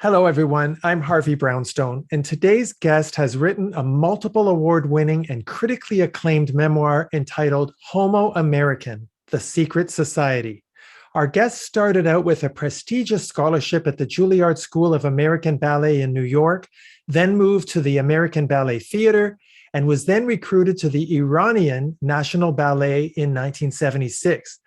Hello, everyone. I'm Harvey Brownstone, and today's guest has written a multiple award-winning and critically acclaimed memoir entitled HomoAmerican, The Secret Society. Our guest started out with a prestigious scholarship at the Julliard School of American Ballet in New York, then moved to the American Ballet Theatre, and was then recruited to the Iranian National Ballet in 1976.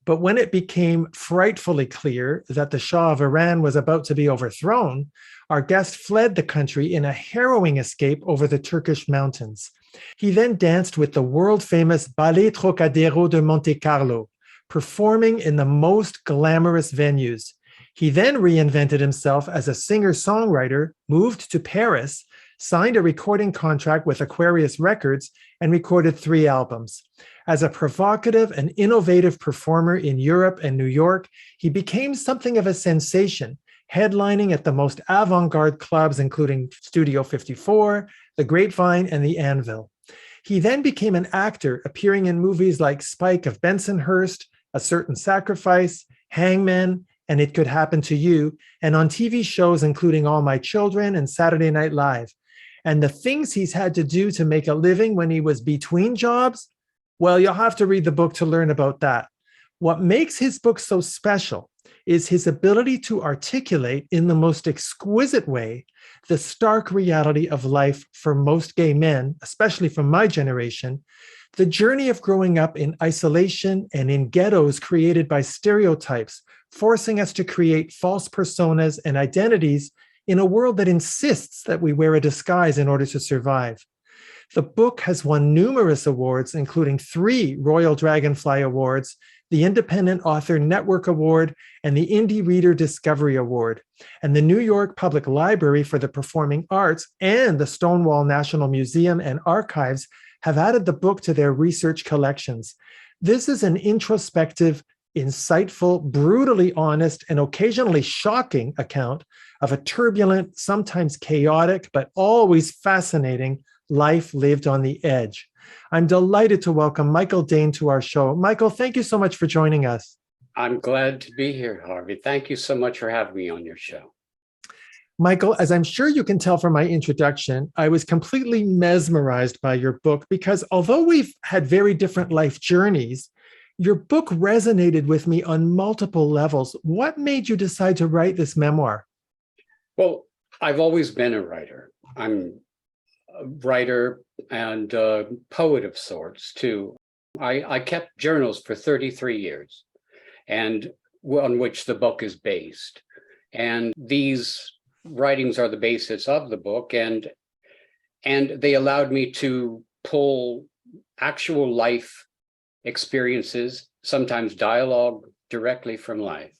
But when it became frightfully clear that the Shah of Iran was about to be overthrown, our guest fled the country in a harrowing escape over the Turkish mountains. He then danced with the world-famous Ballet Trockadero de Monte Carlo, performing in the most glamorous venues. He then reinvented himself as a singer-songwriter, moved to Paris, signed a recording contract with Aquarius Records, and recorded 3 albums. As a provocative and innovative performer in Europe and New York, he became something of a sensation, headlining at the most avant-garde clubs, including Studio 54, the Grapevine, and the Anvil. He then became an actor, appearing in movies like Spike of Bensonhurst, A Certain Sacrifice, Hangman, and It Could Happen to You, and on TV shows including All My Children and Saturday Night Live. And the things he's had to do to make a living when he was between jobs, well, you'll have to read the book to learn about that. What makes his book so special is his ability to articulate in the most exquisite way the stark reality of life for most gay men, especially from my generation, the journey of growing up in isolation and in ghettos created by stereotypes, forcing us to create false personas and identities in a world that insists that we wear a disguise in order to survive. The book has won numerous awards, including 3 Royal Dragonfly Awards, the Independent Author Network Award, and the Indie Reader Discovery Award. And the New York Public Library for the Performing Arts and the Stonewall National Museum and Archives have added the book to their research collections. This is an introspective, insightful, brutally honest, and occasionally shocking account of a turbulent, sometimes chaotic, but always fascinating life lived on the edge. I'm delighted to welcome Michael Dane to our show. Michael, thank you so much for joining us. I'm glad to be here, Harvey. Thank you so much for having me on your show. Michael, as I'm sure you can tell from my introduction, I was completely mesmerized by your book because although we've had very different life journeys, your book resonated with me on multiple levels. What made you decide to write this memoir? Well, I've always been a writer. I'm a writer and a poet of sorts, too. I kept journals for 33 years, and on which the book is based. And these writings are the basis of the book, and they allowed me to pull actual life experiences, sometimes dialogue directly from life.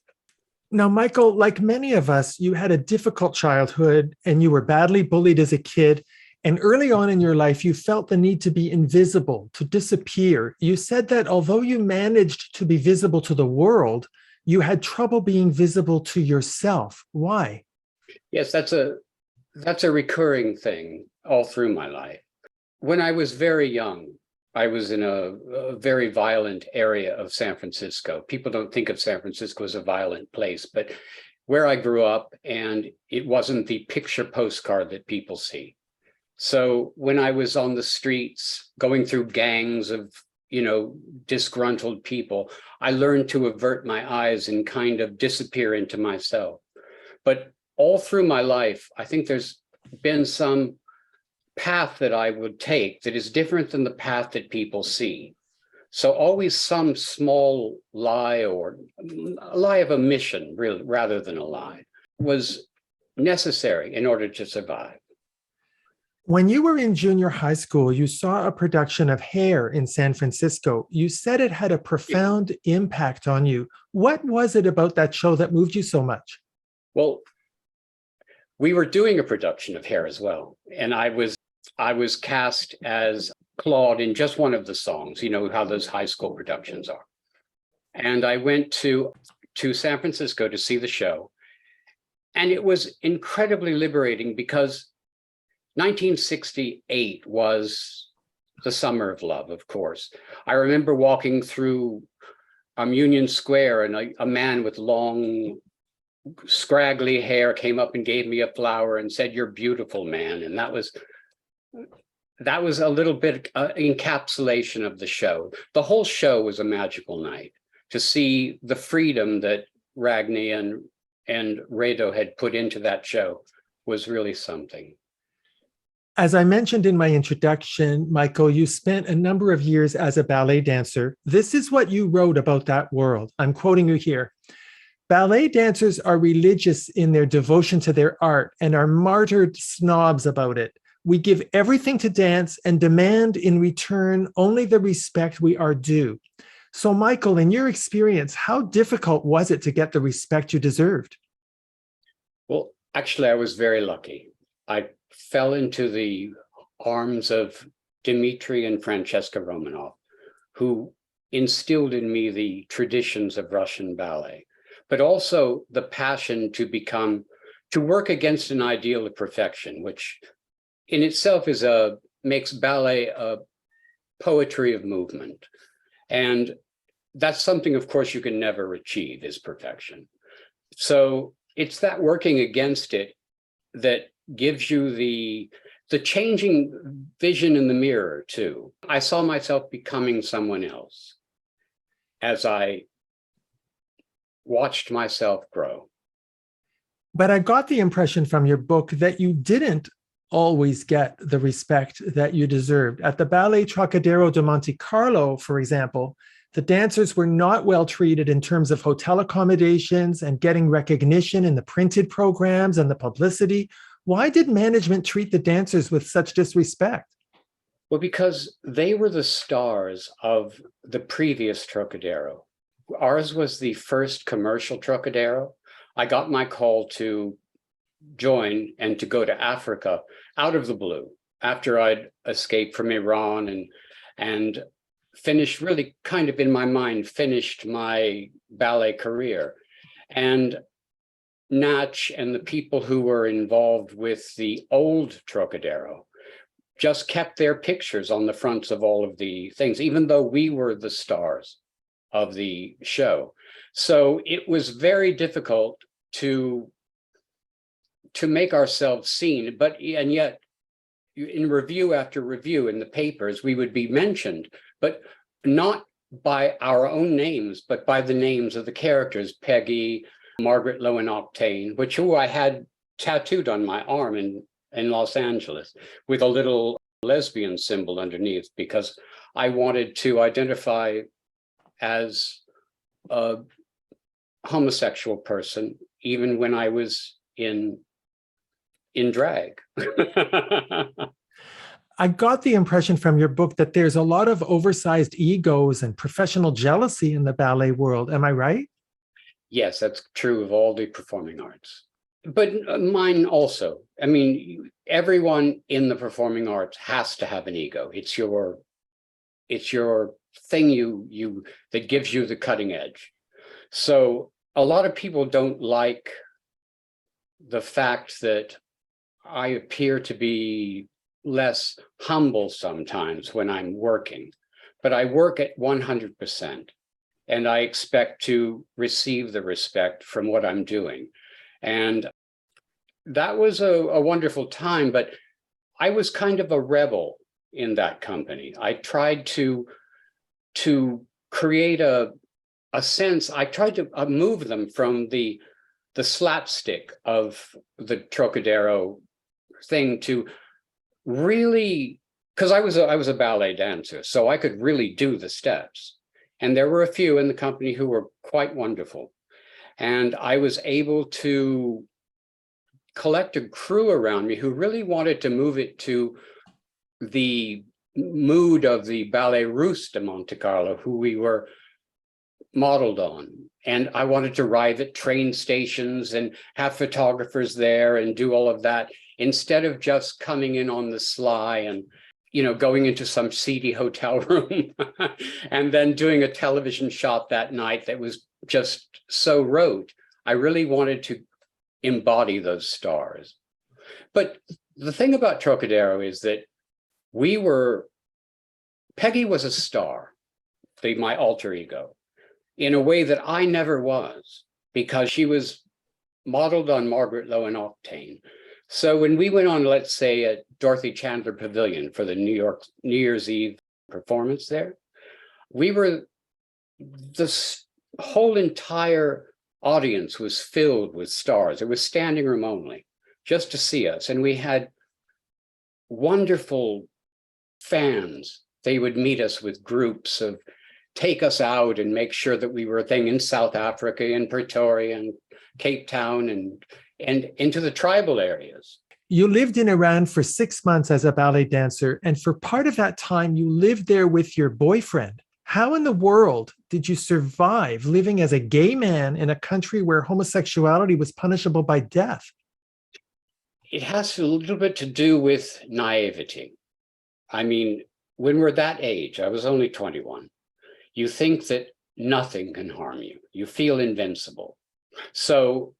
Now, Michael, like many of us, you had a difficult childhood and you were badly bullied as a kid. And early on in your life, you felt the need to be invisible, to disappear. You said that although you managed to be visible to the world, you had trouble being visible to yourself. Why? Yes, that's a recurring thing all through my life. When I was very young, I was in a very violent area of San Francisco. People don't think of San Francisco as a violent place, but where I grew up, and it wasn't the picture postcard that people see. So when I was on the streets, going through gangs of, disgruntled people, I learned to avert my eyes and kind of disappear into myself. But all through my life, I think there's been some path that I would take that is different than the path that people see. So always some small lie or a lie of omission, really, rather than a lie, was necessary in order to survive. When you were in junior high school, you saw a production of Hair in San Francisco. You said it had a profound impact on you. What was it about that show that moved you so much? Well, we were doing a production of Hair as well. And I was cast as Claude in just one of the songs, how those high school productions are. And I went to San Francisco to see the show. And it was incredibly liberating because 1968 was the summer of love, of course. I remember walking through Union Square and a man with long scraggly hair, came up and gave me a flower and said, "You're beautiful, man." And that was a little bit encapsulation of the show. The whole show was a magical night. To see the freedom that Ragni and Rado had put into that show was really something. As I mentioned in my introduction, Michael, you spent a number of years as a ballet dancer. This is what you wrote about that world. I'm quoting you here. Ballet dancers are religious in their devotion to their art and are martyred snobs about it. We give everything to dance and demand in return only the respect we are due. So, Michael, in your experience, how difficult was it to get the respect you deserved? Well, actually, I was very lucky. I fell into the arms of Dmitri and Francesca Romanov, who instilled in me the traditions of Russian ballet, but also the passion to work against an ideal of perfection, which in itself makes ballet a poetry of movement. And that's something, of course, you can never achieve, is perfection. So it's that working against it that gives you the changing vision in the mirror too. I saw myself becoming someone else as I watched myself grow. But I got the impression from your book that you didn't always get the respect that you deserved. At the Ballet Trockadero de Monte Carlo, for example, the dancers were not well treated in terms of hotel accommodations and getting recognition in the printed programs and the publicity. Why did management treat the dancers with such disrespect? Well, because they were the stars of the previous Trockadero. Ours was the first commercial Trockadero. I got my call to join and to go to Africa out of the blue after I'd escaped from Iran and finished, really kind of in my mind, finished my ballet career. And Natch and the people who were involved with the old Trockadero just kept their pictures on the fronts of all of the things, even though we were the stars of the show. So it was very difficult to make ourselves seen, and yet in review after review in the papers, we would be mentioned, but not by our own names, but by the names of the characters, Peggy, Margaret Lowen Octane, who I had tattooed on my arm in Los Angeles with a little lesbian symbol underneath, because I wanted to identify as a homosexual person, even when I was in drag. I got the impression from your book that there's a lot of oversized egos and professional jealousy in the ballet world. Am I right? Yes, that's true of all the performing arts, but mine also. I mean, everyone in the performing arts has to have an ego. It's your thing that gives you the cutting edge. So a lot of people don't like the fact that I appear to be less humble sometimes when I'm working, but I work at 100%. And I expect to receive the respect from what I'm doing. And that was a wonderful time, but I was kind of a rebel in that company. I tried to create a sense. I tried to move them from the slapstick of the Trockadero thing to really, because I was a ballet dancer, so I could really do the steps. And there were a few in the company who were quite wonderful. And I was able to collect a crew around me who really wanted to move it to the mood of the Ballet Russe de Monte Carlo, who we were modeled on. And I wanted to arrive at train stations and have photographers there and do all of that, instead of just coming in on the sly and going into some seedy hotel room and then doing a television shot that night that was just so rote. I really wanted to embody those stars. But the thing about Trockadero is that Peggy was a star, my alter ego, in a way that I never was, because she was modeled on Margaret Low and Octane. So when we went on, let's say, at Dorothy Chandler Pavilion for the New Year's Eve performance there, the whole entire audience was filled with stars. It was standing room only, just to see us. And we had wonderful fans. They would meet us with groups of take us out and make sure that we were a thing in South Africa, in Pretoria and Cape Town and into the tribal areas. You lived in Iran for 6 months as a ballet dancer, and for part of that time, you lived there with your boyfriend. How in the world did you survive living as a gay man in a country where homosexuality was punishable by death? It has a little bit to do with naivety. I mean, when we're that age, I was only 21, you think that nothing can harm you. You feel invincible. So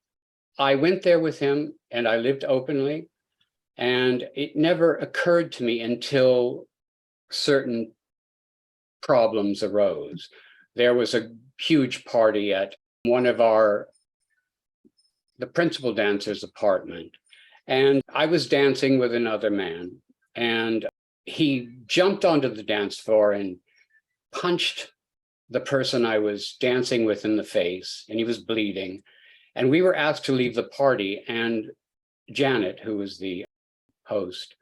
I went there with him and I lived openly, and it never occurred to me until certain problems arose. There was a huge party at one of the principal dancer's apartment, and I was dancing with another man, and he jumped onto the dance floor and punched the person I was dancing with in the face, and he was bleeding. And we were asked to leave the party, and Janet, who was the host,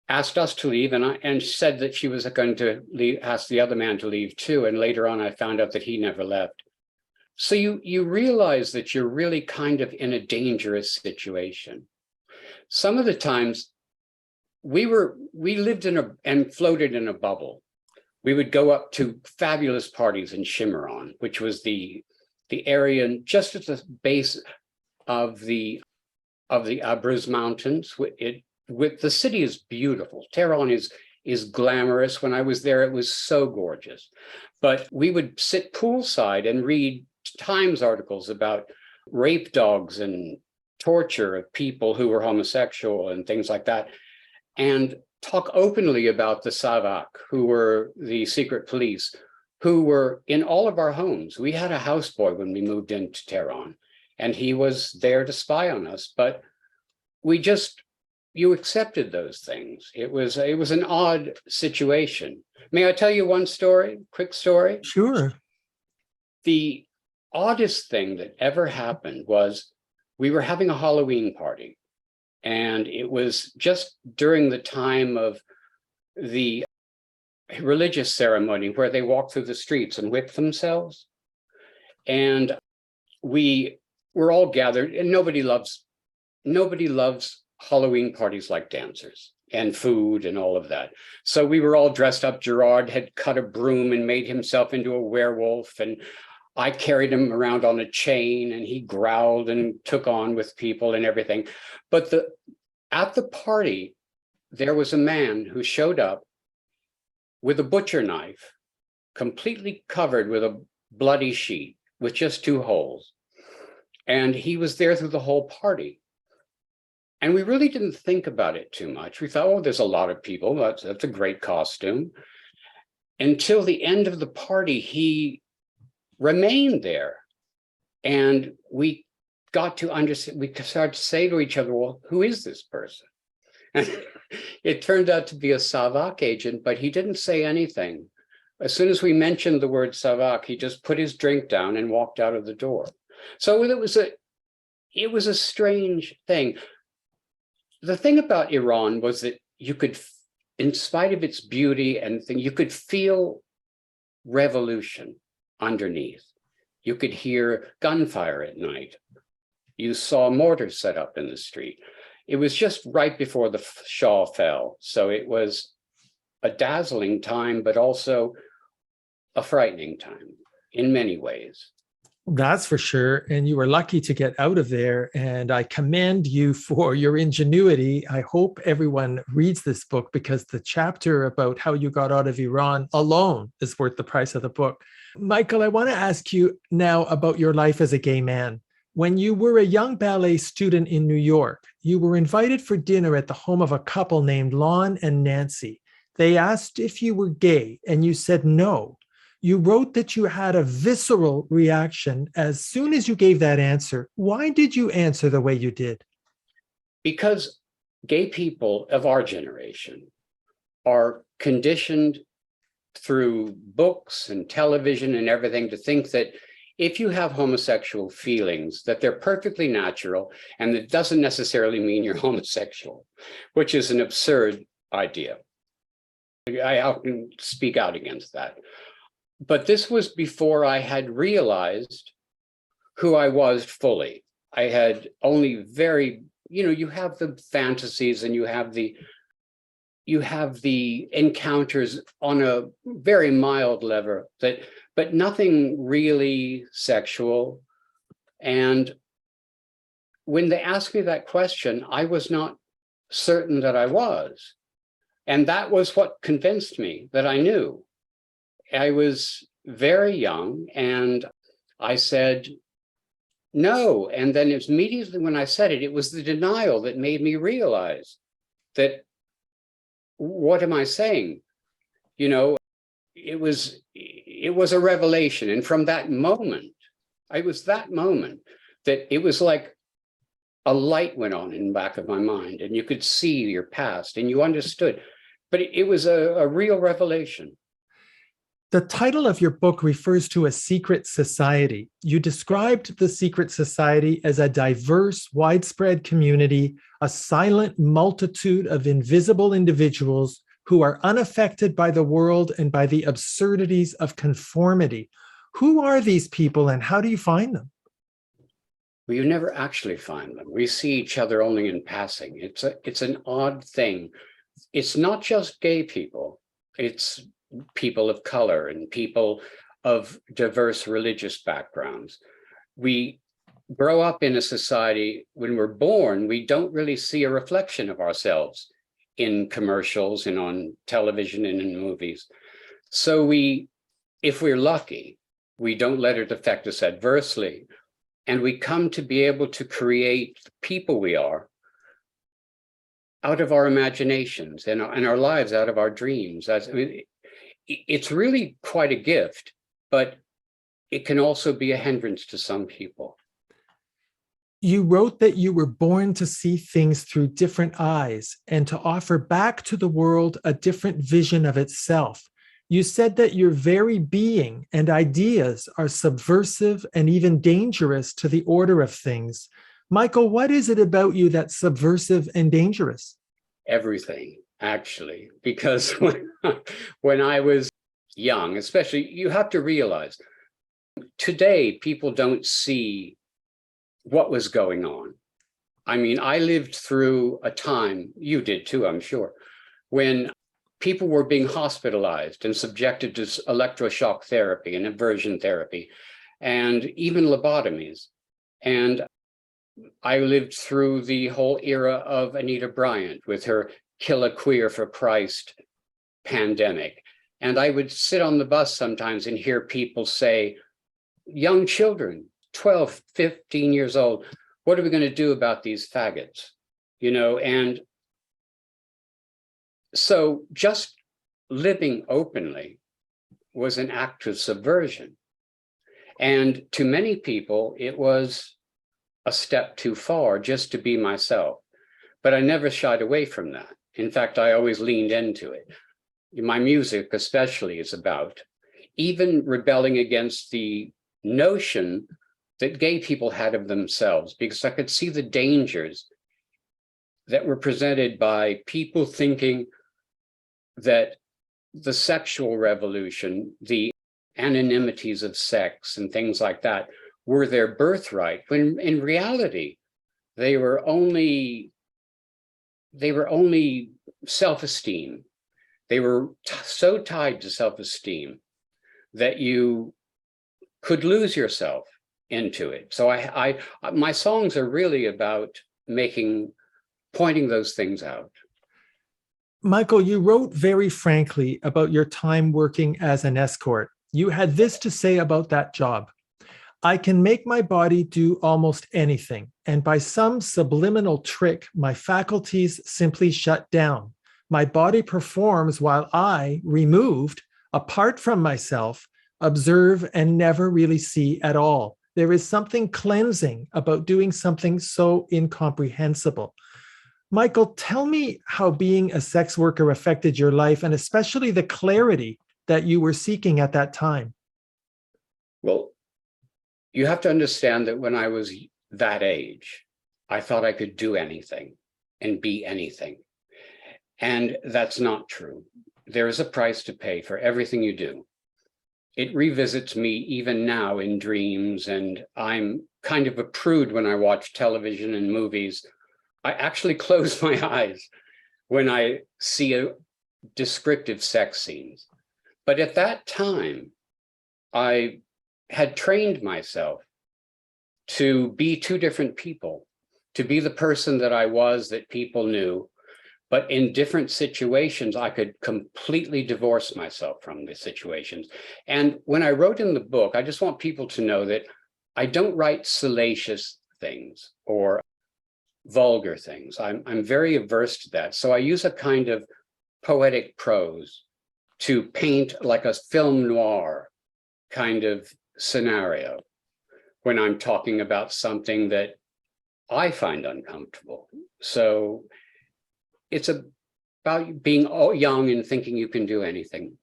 asked us to leave, and said that she was going to ask the other man to leave too. And later on, I found out that he never left. So you realize that you're really kind of in a dangerous situation. Some of the times we lived and floated in a bubble. We would go up to fabulous parties in Cimarron, which was the area just at the base of the Abruz Mountains. The city is beautiful. Tehran is glamorous. When I was there, it was so gorgeous. But we would sit poolside and read Times articles about rape dogs and torture of people who were homosexual and things like that, and talk openly about the Savak, who were the secret police, who were in all of our homes. We had a houseboy when we moved into Tehran, and he was there to spy on us. But you accepted those things. It was an odd situation. May I tell you one story, quick story? Sure. The oddest thing that ever happened was we were having a Halloween party, and it was just during the time of the religious ceremony where they walk through the streets and whip themselves. And we were all gathered, and nobody loves Halloween parties like dancers and food and all of that. So we were all dressed up. Julliard had cut a broom and made himself into a werewolf, and I carried him around on a chain, and he growled and took on with people and everything. But at the party, there was a man who showed up with a butcher knife, completely covered with a bloody sheet with just 2 holes. And he was there through the whole party. And we really didn't think about it too much. We thought, oh, there's a lot of people. That's a great costume. Until the end of the party, he remained there. And we got to understand, we started to say to each other, well, who is this person? And it turned out to be a Savak agent, but he didn't say anything. As soon as we mentioned the word Savak, he just put his drink down and walked out of the door. So it was a strange thing. The thing about Iran was that you could, in spite of its beauty and thing, you could feel revolution underneath. You could hear gunfire at night. You saw mortars set up in the street. It was just right before the Shah fell. So it was a dazzling time, but also a frightening time in many ways. That's for sure. And you were lucky to get out of there. And I commend you for your ingenuity. I hope everyone reads this book, because the chapter about how you got out of Iran alone is worth the price of the book. Michael, I want to ask you now about your life as a gay man. When you were a young ballet student in New York, you were invited for dinner at the home of a couple named Lon and Nancy. They asked if you were gay, and you said no. You wrote that you had a visceral reaction as soon as you gave that answer. Why did you answer the way you did? Because gay people of our generation are conditioned through books and television and everything to think that if you have homosexual feelings, that they're perfectly natural, and that doesn't necessarily mean you're homosexual, which is an absurd idea. I often speak out against that. But this was before I had realized who I was fully. I had only very, you have the fantasies and you have the encounters on a very mild level, but nothing really sexual. And when they asked me that question, I was not certain that I was. And that was what convinced me that I knew. I was very young and I said, no. And then immediately when I said it, it was the denial that made me realize that, what am I saying? It was a revelation. And from that moment, it was that moment that it was like a light went on in the back of my mind and you could see your past and you understood. But it was a real revelation. The title of your book refers to a secret society. You described the secret society as a diverse, widespread community, a silent multitude of invisible individuals who are unaffected by the world and by the absurdities of conformity. Who are these people and how do you find them? Well, you never actually find them. We see each other only in passing. It's an odd thing. It's not just gay people. It's people of color and people of diverse religious backgrounds. We grow up in a society, when we're born, we don't really see a reflection of ourselves in commercials and on television and in movies. So if we're lucky, we don't let it affect us adversely. And we come to be able to create the people we are out of our imaginations and our lives out of our dreams. It's really quite a gift, but it can also be a hindrance to some people. You wrote that you were born to see things through different eyes and to offer back to the world a different vision of itself. You said that your very being and ideas are subversive and even dangerous to the order of things. Michael, what is it about you that's subversive and dangerous? Everything, actually, because when I was young, especially, you have to realize today people don't see what was going on. I mean, I lived through a time, you did too, I'm sure, when people were being hospitalized and subjected to electroshock therapy and aversion therapy and even lobotomies. And I lived through the whole era of Anita Bryant with her Kill a Queer for Christ pandemic. And I would sit on the bus sometimes and hear people say, young children, 12, 15 years old, what are we going to do about these faggots? And so just living openly was an act of subversion. And to many people, it was a step too far just to be myself. But I never shied away from that. In fact, I always leaned into it. My music especially is about even rebelling against the notion that gay people had of themselves, because I could see the dangers that were presented by people thinking that the sexual revolution, the anonymities of sex and things like that were their birthright, when in reality, they were only self-esteem. They were so tied to self-esteem that you could lose yourself into it. So my songs are really about pointing those things out. Michael, you wrote very frankly about your time working as an escort. You had this to say about that job. I can make my body do almost anything, and by some subliminal trick, my faculties simply shut down. My body performs while I, removed, apart from myself, observe, and never really see at all. There is something cleansing about doing something so incomprehensible. Michael, tell me how being a sex worker affected your life, and especially the clarity that you were seeking at that time. Well, you have to understand that when I was that age, I thought I could do anything and be anything. And that's not true. There is a price to pay for everything you do. It revisits me even now in dreams, and I'm kind of a prude when I watch television and movies. I actually close my eyes when I see a descriptive sex scenes. But at that time, I had trained myself to be two different people, to be the person that I was that people knew, but in different situations, I could completely divorce myself from the situations. And when I wrote in the book, I just want people to know that I don't write salacious things or vulgar things. I'm very averse to that. So I use a kind of poetic prose to paint like a film noir kind of scenario when I'm talking about something that I find uncomfortable. So it's about being young and thinking you can do anything.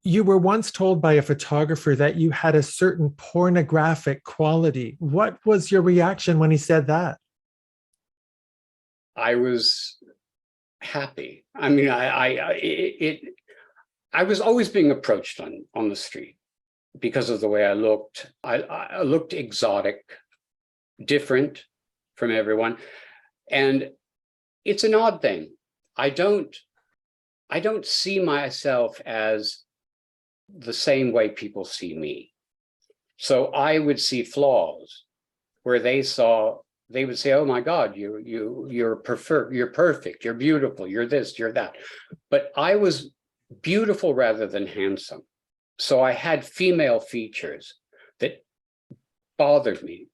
You were once told by a photographer that you had a certain pornographic quality. What was your reaction when he said that? I was happy. I mean, I was always being approached on the street because of the way I looked. I looked exotic, different from everyone. And it's an odd thing. I don't see myself as the same way people see me. So I would see flaws where they would say, "Oh my God, you're perfect, you're beautiful, you're this, you're that." But I was beautiful rather than handsome. So I had female features that bothered me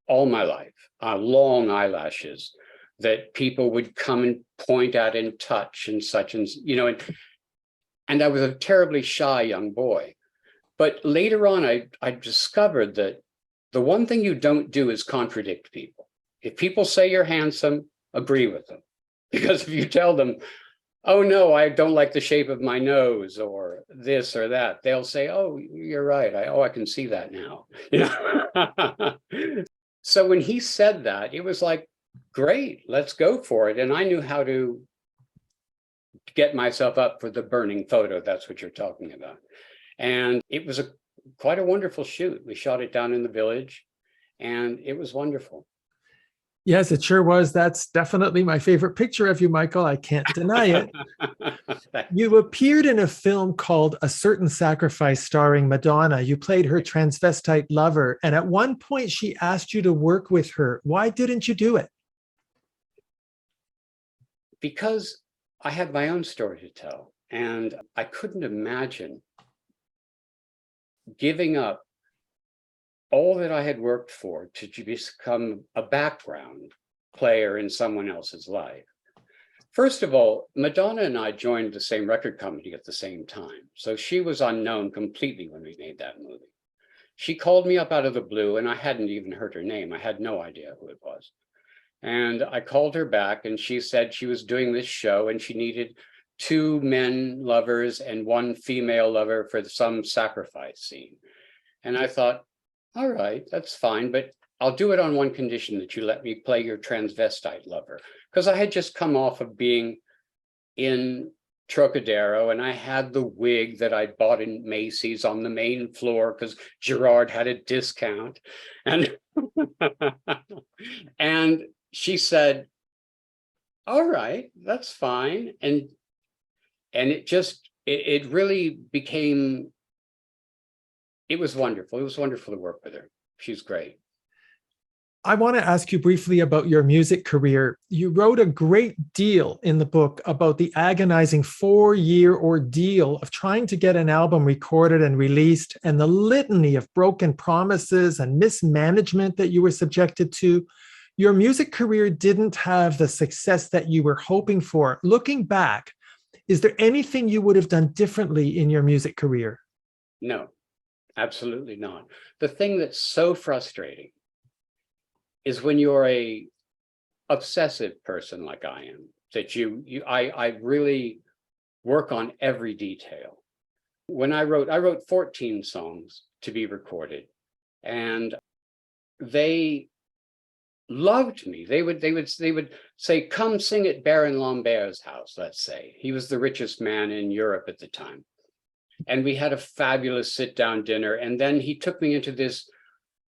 all my life. Long eyelashes that people would come and point at and touch and such, and and I was a terribly shy young boy. But later on, I discovered that the one thing you don't do is contradict people. If people say you're handsome, agree with them. Because if you tell them, "Oh no, I don't like the shape of my nose," or this or that, they'll say, "Oh, you're right. I can see that now." So when he said that, it was like, great, let's go for it. And I knew how to get myself up for the burning photo. That's what you're talking about. And it was quite a wonderful shoot. We shot it down in the village, and it was wonderful. Yes, it sure was. That's definitely my favorite picture of you, Michael. I can't deny it. You appeared in a film called A Certain Sacrifice starring Madonna. You played her transvestite lover, and at one point she asked you to work with her. Why didn't you do it? Because I had my own story to tell, and I couldn't imagine giving up all that I had worked for to become a background player in someone else's life. First of all, Madonna and I joined the same record company at the same time. So she was unknown completely when we made that movie. She called me up out of the blue, and I hadn't even heard her name. I had no idea who it was. And I called her back, and she said she was doing this show and she needed 2 men lovers and 1 female lover for some sacrifice scene. And I thought, all right, that's fine, but I'll do it on one condition, that you let me play your transvestite lover. Because I had just come off of being in Trockadero, and I had the wig that I bought in Macy's on the main floor because Julliard had a discount. And, and she said, all right, that's fine. And it really became, it was wonderful. It was wonderful to work with her. She's great. I want to ask you briefly about your music career. You wrote a great deal in the book about the agonizing 4-year ordeal of trying to get an album recorded and released, and the litany of broken promises and mismanagement that you were subjected to. Your music career didn't have the success that you were hoping for. Looking back, is there anything you would have done differently in your music career? No, absolutely not. The thing that's so frustrating is when you're a obsessive person like I am, that I really work on every detail. When I wrote 14 songs to be recorded, and they loved me. They would say, "Come sing at Baron Lambert's house," let's say. He was the richest man in Europe at the time. And we had a fabulous sit-down dinner. And then he took me into this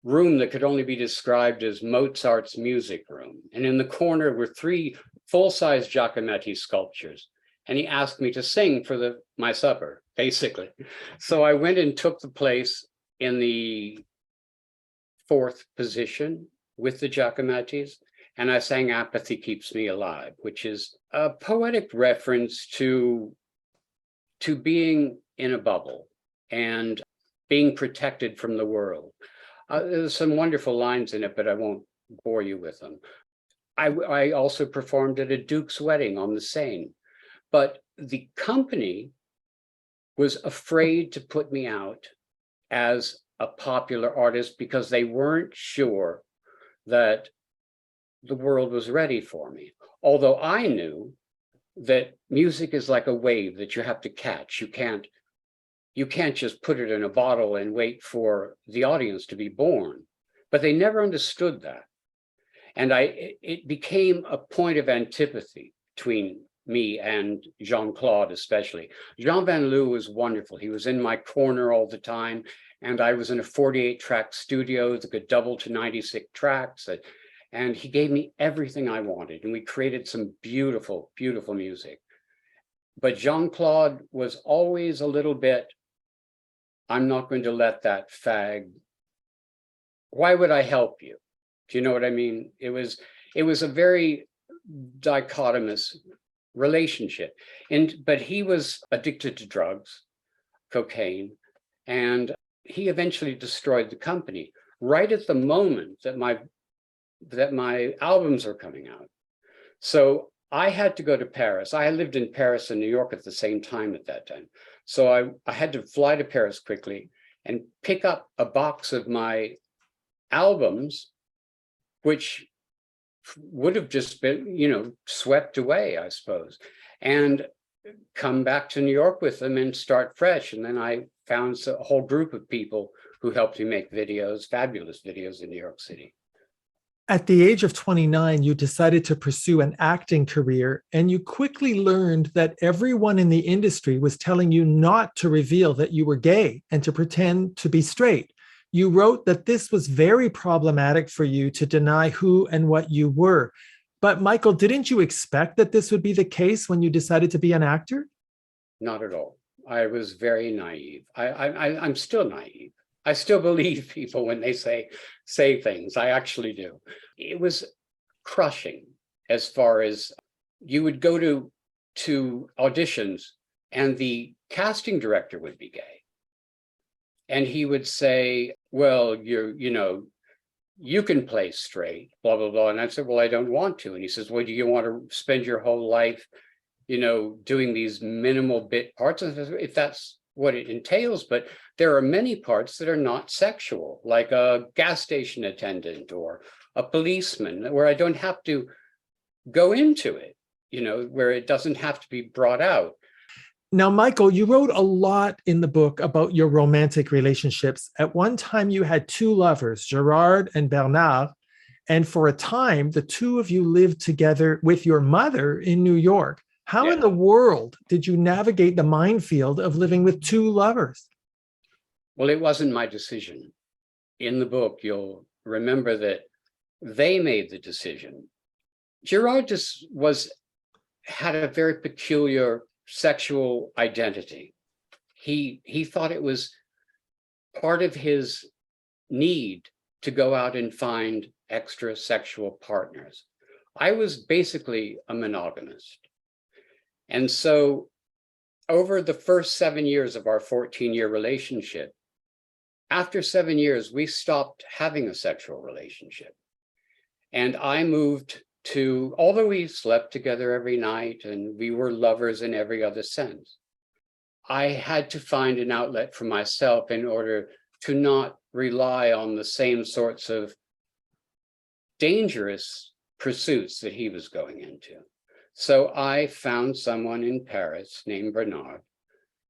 room that could only be described as Mozart's music room. And in the corner were 3 full-size Giacometti sculptures. And he asked me to sing for my supper, basically. So I went and took the place in the 4th position with the Giacomettis, and I sang "Apathy Keeps Me Alive," which is a poetic reference to being in a bubble and being protected from the world. There's some wonderful lines in it, but I won't bore you with them. I also performed at a duke's wedding on the Seine, but the company was afraid to put me out as a popular artist because they weren't sure that the world was ready for me. Although I knew that music is like a wave that you have to catch. You can't just put it in a bottle and wait for the audience to be born. But they never understood that. And it became a point of antipathy between me and Jean-Claude, especially. Jean Van Loo was wonderful. He was in my corner all the time. And I was in a 48-track studio that could double to 96 tracks. And he gave me everything I wanted. And we created some beautiful, beautiful music. But Jean-Claude was always a little bit, "I'm not going to let that fag. Why would I help you?" Do you know what I mean? It was a very dichotomous relationship. But he was addicted to drugs, cocaine, and he eventually destroyed the company right at the moment that my albums are coming out. So I had to go to Paris. I lived in Paris and New York at the same time at that time. So I had to fly to Paris quickly and pick up a box of my albums, which would have just been, swept away, I suppose, and come back to New York with them and start fresh. And then I found a whole group of people who helped me make videos, fabulous videos in New York City. At the age of 29, you decided to pursue an acting career, and you quickly learned that everyone in the industry was telling you not to reveal that you were gay and to pretend to be straight. You wrote that this was very problematic for you to deny who and what you were. But Michael, didn't you expect that this would be the case when you decided to be an actor? Not at all. I was very naive. I'm still naive. I still believe people when they say things. I actually do. It was crushing as far as you would go to auditions and the casting director would be gay. And he would say, "Well, you can play straight, blah, blah, blah." And I said, "Well, I don't want to." And he says, "Well, do you want to spend your whole life, doing these minimal bit parts?" And I said, "If that's what it entails, but there are many parts that are not sexual, like a gas station attendant or a policeman, where I don't have to go into it, where it doesn't have to be brought out." Now, Michael, you wrote a lot in the book about your romantic relationships. At one time, you had 2 lovers, Gerard and Bernard, and for a time, the 2 of you lived together with your mother in New York. How in the world did you navigate the minefield of living with 2 lovers? Well, it wasn't my decision. In the book, you'll remember that they made the decision. Gerard just had a very peculiar sexual identity. He thought it was part of his need to go out and find extra sexual partners. I was basically a monogamist. And so over the first 7 years of our 14-year relationship, after 7 years, we stopped having a sexual relationship. And I moved although we slept together every night and we were lovers in every other sense, I had to find an outlet for myself in order to not rely on the same sorts of dangerous pursuits that he was going into. So I found someone in Paris named Bernard.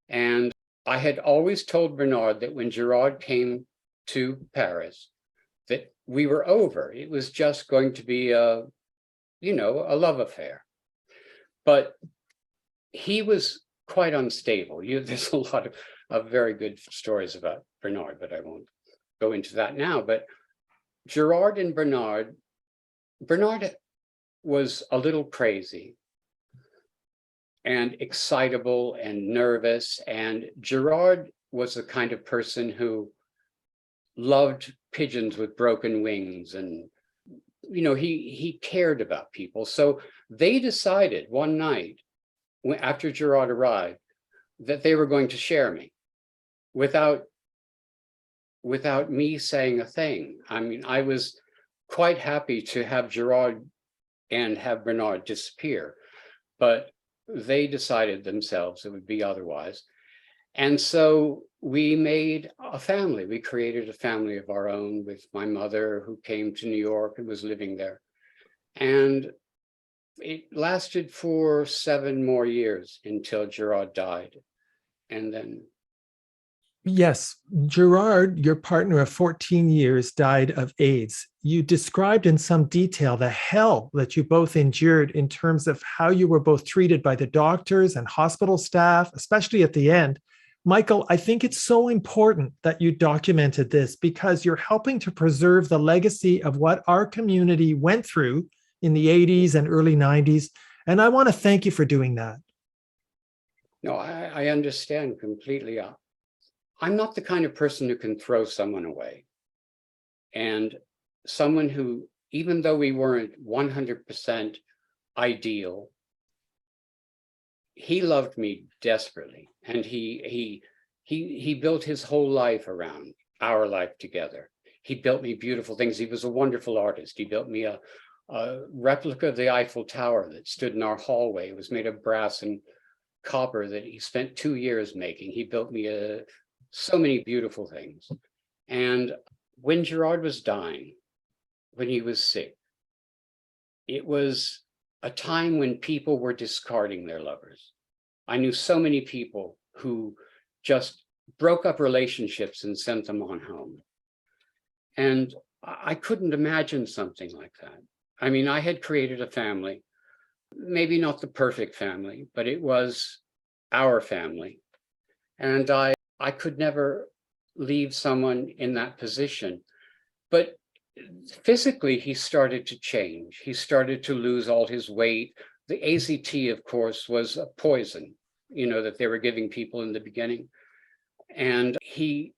And I had always told Bernard that when Gerard came to Paris, that we were over. It was just going to be a love affair. But he was quite unstable. There's a lot of very good stories about Bernard, but I won't go into that now. But Gerard and Bernard was a little crazy and excitable and nervous. And Gerard was the kind of person who loved pigeons with broken wings. And, he cared about people. So they decided one night, after Gerard arrived, that they were going to share me without me saying a thing. I mean, I was quite happy to have Gerard and have Bernard disappear, but they decided themselves it would be otherwise. And so we made a family. We created a family of our own with my mother, who came to New York and was living there. And it lasted for 7 more years until Gerard died. And then. Yes, Gerard, your partner of 14 years, died of AIDS. You described in some detail the hell that you both endured in terms of how you were both treated by the doctors and hospital staff, especially at the end. Michael, I think it's so important that you documented this because you're helping to preserve the legacy of what our community went through in the 80s and early 90s. And I want to thank you for doing that. No, I understand completely. I'm not the kind of person who can throw someone away. And someone who, even though we weren't 100% ideal, he loved me desperately. And he built his whole life around our life together. He built me beautiful things. He was a wonderful artist. He built me a replica of the Eiffel Tower that stood in our hallway. It was made of brass and copper that he spent 2 years making. He built me so many beautiful things. And when Gerard was dying, when he was sick, it was a time when people were discarding their lovers. I knew so many people who just broke up relationships and sent them on home. And I couldn't imagine something like that. I mean, I had created a family, maybe not the perfect family, but it was our family. And I could never leave someone in that position. But physically, he started to change. He started to lose all his weight. The AZT, of course, was a poison, that they were giving people in the beginning. And he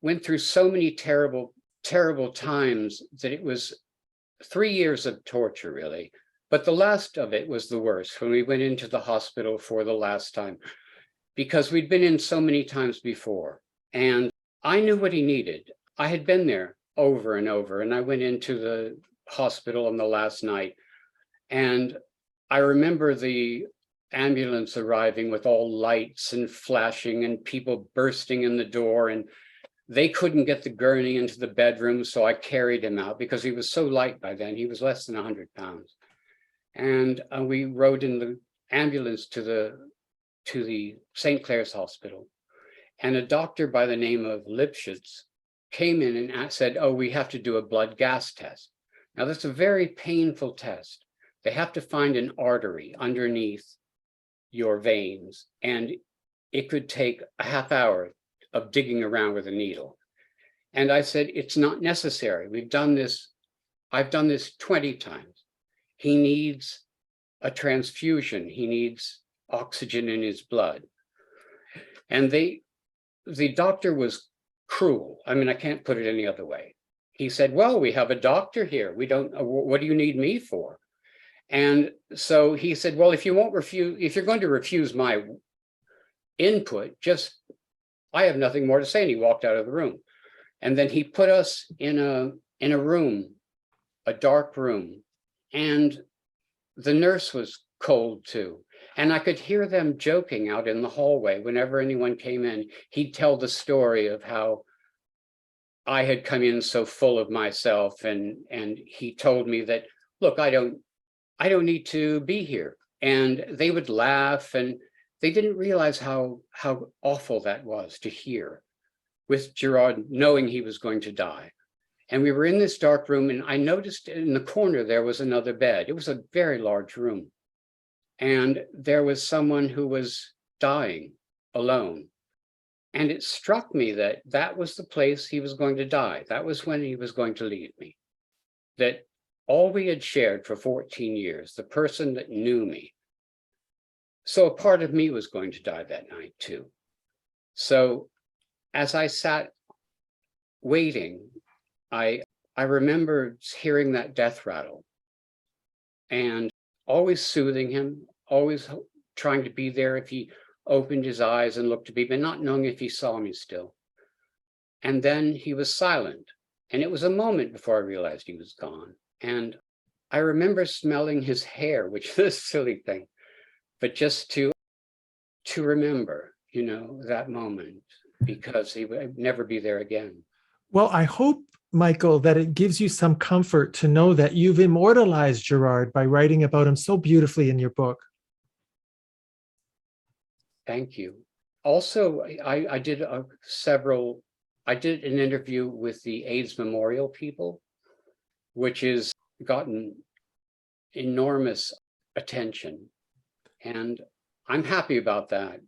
went through so many terrible, terrible times that it was 3 years of torture, really. But the last of it was the worst, when we went into the hospital for the last time, because we'd been in so many times before. And I knew what he needed. I had been there over and over. And I went into the hospital on the last night. And I remember the ambulance arriving with all lights and flashing and people bursting in the door. And they couldn't get the gurney into the bedroom. So I carried him out because he was so light by then. He was less than 100 pounds. And we rode in the ambulance to the St. Clair's Hospital. And a doctor by the name of Lipschitz came in and said, "Oh, we have to do a blood gas test." Now, that's a very painful test. They have to find an artery underneath your veins, and it could take a half hour of digging around with a needle. And I said, "It's not necessary. We've done this. I've done this 20 times. He needs a transfusion. He needs oxygen in his blood." And the doctor was cruel. I mean, I can't put it any other way. He said, "Well, we have a doctor here. What do you need me for?" And so he said, "Well, if you're going to refuse my input, I have nothing more to say." And he walked out of the room. And then he put us in a room, a dark room. And the nurse was cold too. And I could hear them joking out in the hallway. Whenever anyone came in, he'd tell the story of how I had come in so full of myself. And he told me that, look, I don't need to be here. And they would laugh, and they didn't realize how awful that was to hear, with Gerard knowing he was going to die. And we were in this dark room, and I noticed in the corner there was another bed. It was a very large room. And there was someone who was dying alone. And it struck me that that was the place he was going to die. That was when he was going to leave me. That all we had shared for 14 years, the person that knew me. So a part of me was going to die that night too. So as I sat waiting, I remember hearing that death rattle and always soothing him, always trying to be there if he opened his eyes and looked at me, but not knowing if he saw me still. And then he was silent. And it was a moment before I realized he was gone. And I remember smelling his hair, which was a silly thing, but just to remember, that moment, because he would never be there again. Well, I hope, Michael, that it gives you some comfort to know that you've immortalized Gerard by writing about him so beautifully in your book. Thank you. Also, I did an interview with the AIDS Memorial people, which has gotten enormous attention. And I'm happy about that,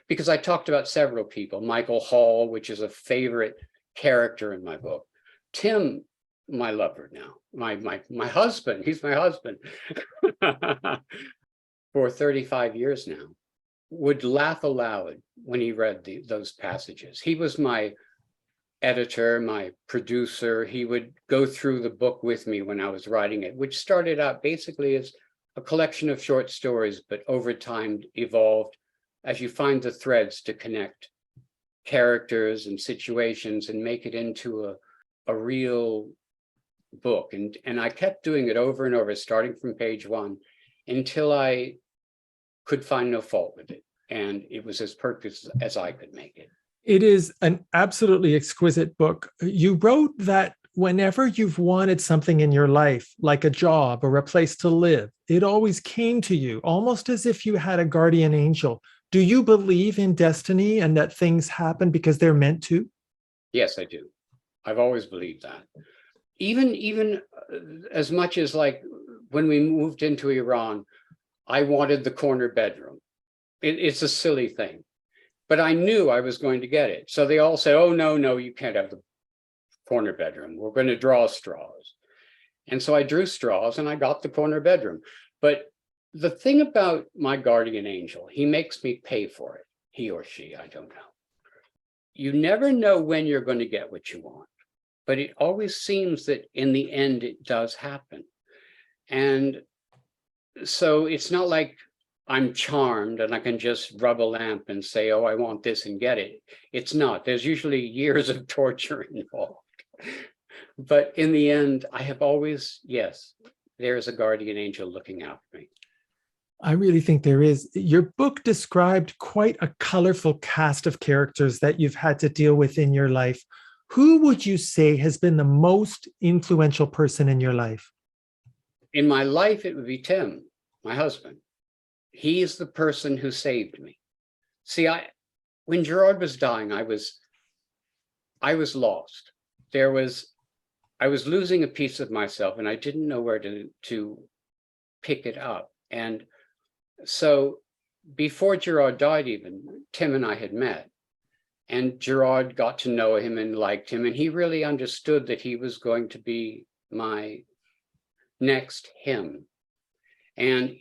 because I talked about several people, Michael Hall, which is a favorite character in my book. Tim, my lover now, my husband, he's my husband for 35 years now, would laugh aloud when he read those passages. He was my editor, my producer. He would go through the book with me when I was writing it, which started out basically as a collection of short stories, but over time evolved as you find the threads to connect characters and situations and make it into a real book. And I kept doing it over and over, starting from page one, until I could find no fault with it. And it was as perfect as I could make it. It is an absolutely exquisite book. You wrote that whenever you've wanted something in your life, like a job or a place to live, it always came to you, almost as if you had a guardian angel. Do you believe in destiny and that things happen because they're meant to? Yes, I do. I've always believed that. Even as much as like when we moved into Iran, I wanted the corner bedroom. It's a silly thing, but I knew I was going to get it. So they all said, oh, no, you can't have the corner bedroom. We're going to draw straws. And so I drew straws and I got the corner bedroom. But the thing about my guardian angel, he makes me pay for it. He or she, I don't know. You never know when you're going to get what you want, but it always seems that in the end, it does happen. And so it's not like I'm charmed and I can just rub a lamp and say, oh, I want this and get it. It's not. There's usually years of torture involved. But in the end, I have always, yes, there's a guardian angel looking after me. I really think there is. Your book described quite a colorful cast of characters that you've had to deal with in your life. Who would you say has been the most influential person in your life? In my life, it would be Tim, my husband. He is the person who saved me. See, when Gerard was dying, I was lost. I was losing a piece of myself and I didn't know where to pick it up. And so before Gerard died even, Tim and I had met, and Gerard got to know him and liked him. And he really understood that he was going to be my next him. And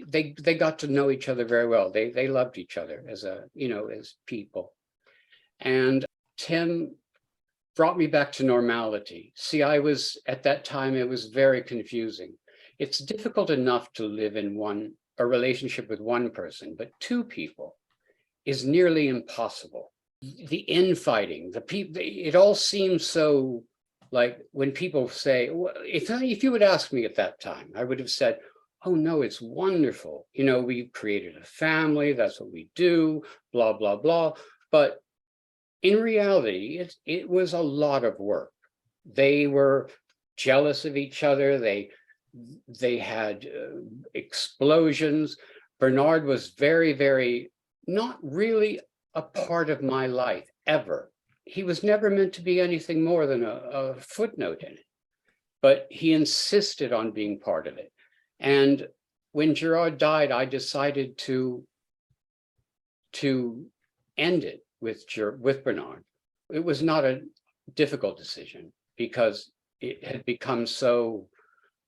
they got to know each other very well. They loved each other as as people. And Tim brought me back to normality. See, at that time, it was very confusing. It's difficult enough to live in a relationship with one person, but two people is nearly impossible. The infighting, it all seems so, like when people say, well, if you would ask me at that time, I would have said, oh no, it's wonderful. We've created a family. That's what we do, blah, blah, blah. But in reality, it was a lot of work. They were jealous of each other. They had explosions. Bernard was very, very not really a part of my life ever. He was never meant to be anything more than a footnote in it, but he insisted on being part of it. And when Julliard died, I decided to end it with Bernard. It was not a difficult decision because it had become so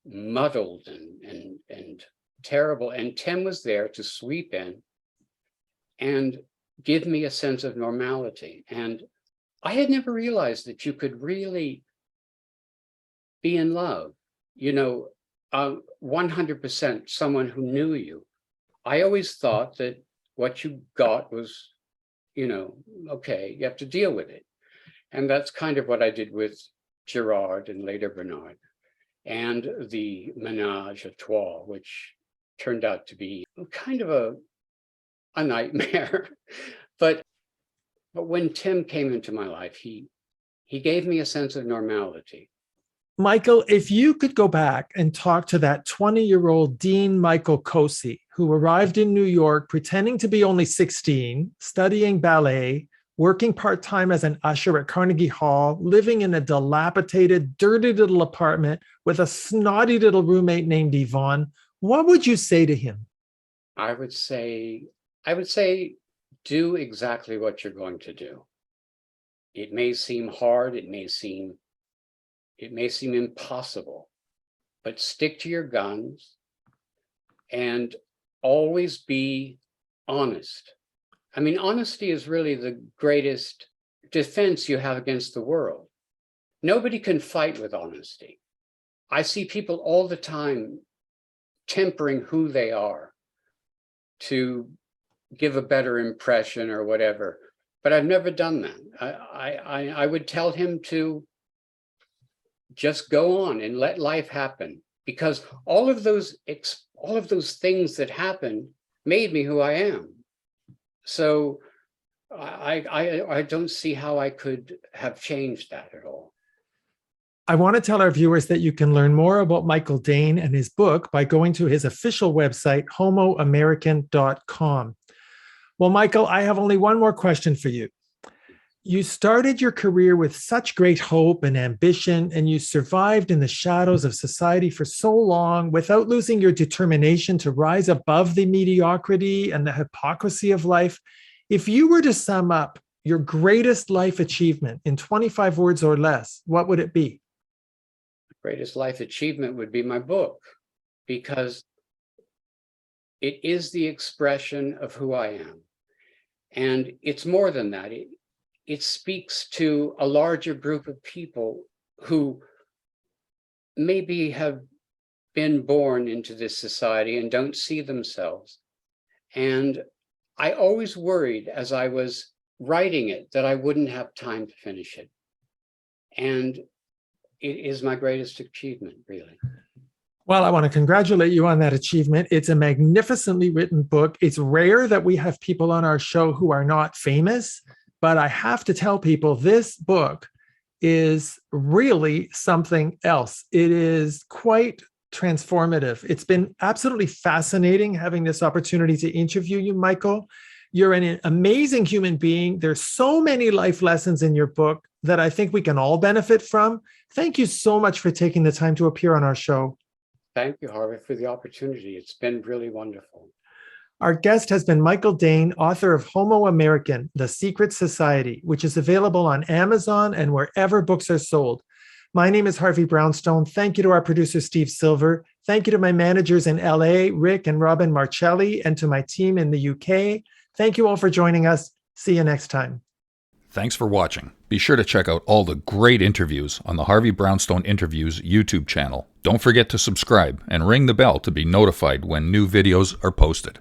muddled and terrible. And Tim was there to sweep in and give me a sense of normality. And I had never realized that you could really be in love, 100% someone who knew you. I always thought that what you got was, okay, you have to deal with it. And that's kind of what I did with Julliard and later Bernard, and the menage a trois, which turned out to be kind of a nightmare. But when Tim came into my life, he gave me a sense of normality. Michael, if you could go back and talk to that 20-year-old Dean Michael Cosi, who arrived in New York pretending to be only 16, studying ballet, working part-time as an usher at Carnegie Hall, living in a dilapidated, dirty little apartment with a snotty little roommate named Yvonne, what would you say to him? I would say, do exactly what you're going to do. It may seem hard, it may seem impossible, but stick to your guns and always be honest. I mean, honesty is really the greatest defense you have against the world. Nobody can fight with honesty. I see people all the time tempering who they are to give a better impression or whatever, but I've never done that. I would tell him to just go on and let life happen, because all of those things that happened made me who I am. So I don't see how I could have changed that at all. I want to tell our viewers that you can learn more about Michael Dane and his book by going to his official website, HomoAmerican.com. Well, Michael, I have only one more question for you. You started your career with such great hope and ambition, and you survived in the shadows of society for so long without losing your determination to rise above the mediocrity and the hypocrisy of life. If you were to sum up your greatest life achievement in 25 words or less, what would it be? Greatest life achievement would be my book, because it is the expression of who I am. And it's more than that. It speaks to a larger group of people who maybe have been born into this society and don't see themselves. And I always worried as I was writing it that I wouldn't have time to finish it. And it is my greatest achievement, really. Well, I want to congratulate you on that achievement. It's a magnificently written book. It's rare that we have people on our show who are not famous, but I have to tell people this book is really something else. It is quite transformative. It's been absolutely fascinating having this opportunity to interview you, Michael. You're an amazing human being. There's so many life lessons in your book that I think we can all benefit from. Thank you so much for taking the time to appear on our show. Thank you, Harvey, for the opportunity. It's been really wonderful. Our guest has been Michael Dane, author of HomoAmerican, The Secret Society, which is available on Amazon and wherever books are sold. My name is Harvey Brownstone. Thank you to our producer, Steve Silver. Thank you to my managers in LA, Rick and Robin Marcelli, and to my team in the UK. Thank you all for joining us. See you next time. Thanks for watching. Be sure to check out all the great interviews on the Harvey Brownstone Interviews YouTube channel. Don't forget to subscribe and ring the bell to be notified when new videos are posted.